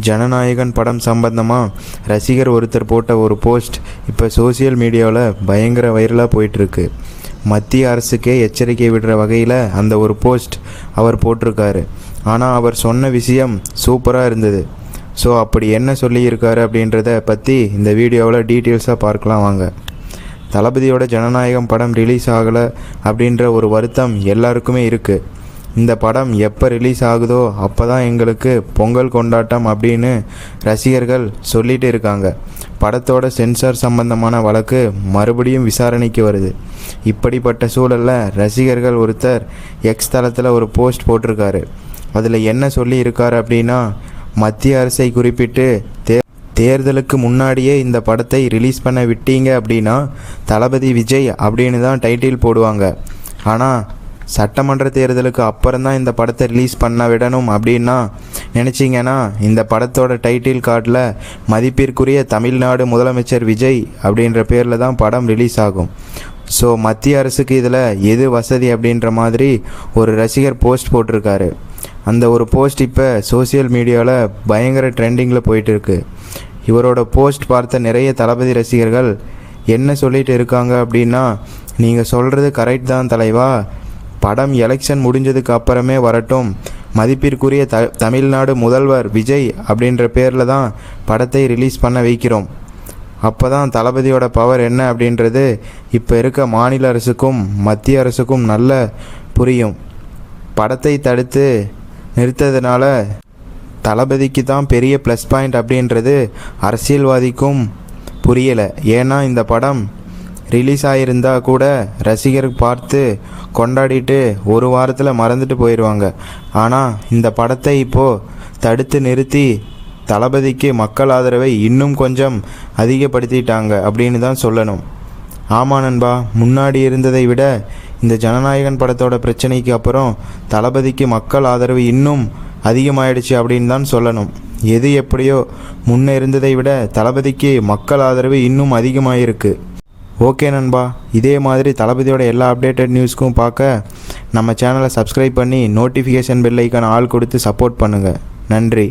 ஜனநாயகன் படம் சம்பந்தமாக ரசிகர் ஒருத்தர் போட்ட ஒரு போஸ்ட் இப்போ சோசியல் மீடியாவில் பயங்கர வைரலாக போயிட்டுருக்கு. மத்திய அரசுக்கே எச்சரிக்கை விடுற வகையில் அந்த ஒரு போஸ்ட் அவர் போட்டிருக்காரு. ஆனால் அவர் சொன்ன விஷயம் சூப்பராக இருந்தது. ஸோ அப்படி என்ன சொல்லியிருக்காரு அப்படின்றத பற்றி இந்த வீடியோவில் டீட்டெயில்ஸாக பார்க்கலாம் வாங்க. தளபதியோட ஜனநாயகம் படம் ரிலீஸ் ஆகலை அப்படின்ற ஒரு வருத்தம் எல்லாருக்குமே இருக்குது. இந்த படம் எப்போ ரிலீஸ் ஆகுதோ அப்போ தான் எங்களுக்கு பொங்கல் கொண்டாட்டம் அப்படின்னு ரசிகர்கள் சொல்லிகிட்டு இருக்காங்க. படத்தோட சென்சார் சம்பந்தமான வழக்கு மறுபடியும் விசாரணைக்கு வருது. இப்படிப்பட்ட சூழலில் ரசிகர்கள் ஒருத்தர் எக்ஸ் தளத்தில் ஒரு போஸ்ட் போட்டிருக்காரு. அதில் என்ன சொல்லி இருக்காரு அப்படின்னா, மத்திய அரசை குறிப்பிட்டு தேர்தலுக்கு முன்னாடியே இந்த படத்தை ரிலீஸ் பண்ண விட்டீங்க அப்படின்னா தளபதி விஜய் அப்படின்னு தான் டைட்டில் போடுவாங்க. ஆனால் சட்டமன்ற தேர்தலுக்கு அப்புறம் தான் இந்த படத்தை ரிலீஸ் பண்ண விடணும் அப்படின்னா நினச்சிங்கன்னா இந்த படத்தோட டைட்டில் கார்டில் மதிப்பிற்குரிய தமிழ்நாடு முதலமைச்சர் விஜய் அப்படின்ற பேரில் தான் படம் ரிலீஸ் ஆகும். ஸோ மத்திய அரசுக்கு இதில் எது வசதி அப்படின்ற மாதிரி ஒரு ரசிகர் போஸ்ட் போட்டிருக்காரு. அந்த ஒரு போஸ்ட் இப்போ சோசியல் மீடியாவில் பயங்கர ட்ரெண்டிங்கில் போயிட்டுருக்கு. இவரோட போஸ்ட் பார்த்த நிறைய தளபதி ரசிகர்கள் என்ன சொல்லிட்டு இருக்காங்க அப்படின்னா, நீங்கள் சொல்கிறது கரெக்ட் தான் தலைவா, படம் எலெக்ஷன் முடிஞ்சதுக்கு அப்புறமே வரட்டும், மதிப்பிற்குரிய தமிழ்நாடு முதல்வர் விஜய் அப்படின்ற பேரில் தான் படத்தை ரிலீஸ் பண்ண வைக்கிறோம். அப்போ தான் தளபதியோட பவர் என்ன அப்படின்றது இப்போ இருக்க மாநில அரசுக்கும் மத்திய அரசுக்கும் நல்ல புரியும். படத்தை தடுத்து நிறுத்ததுனால தளபதிக்கு தான் பெரிய ப்ளஸ் பாயிண்ட் அப்படின்றது அரசியல்வாதிக்கும் புரியலை. ஏன்னா இந்த படம் ரிலீஸ் ஆகியிருந்தால் கூட ரசிகர் பார்த்து கொண்டாடிட்டு ஒரு வாரத்தில் மறந்துட்டு போயிடுவாங்க. ஆனால் இந்த படத்தை இப்போது தடுத்து நிறுத்தி தளபதிக்கு மக்கள் ஆதரவை இன்னும் கொஞ்சம் அதிகப்படுத்திட்டாங்க அப்படின்னு தான் சொல்லணும். ஆமாம் நண்பா, முன்னாடி இருந்ததை விட இந்த ஜனநாயகன் படத்தோட பிரச்சனைக்கு அப்புறம் தளபதிக்கு மக்கள் ஆதரவு இன்னும் அதிகமாயிடுச்சு அப்படின்னு தான் சொல்லணும். எது எப்படியோ முன்னே இருந்ததை விட தளபதிக்கு மக்கள் ஆதரவு இன்னும் அதிகமாகிருக்கு. ஓகே நண்பா, இதே மாதிரி தளபதியோட எல்லா அப்டேட்டட் நியூஸ்க்கும் பார்க்க நம்ம சேனலை சப்ஸ்கிரைப் பண்ணி நோட்டிஃபிகேஷன் பெல் ஐக்கான ஆள் கொடுத்து சப்போர்ட் பண்ணுங்கள். நன்றி.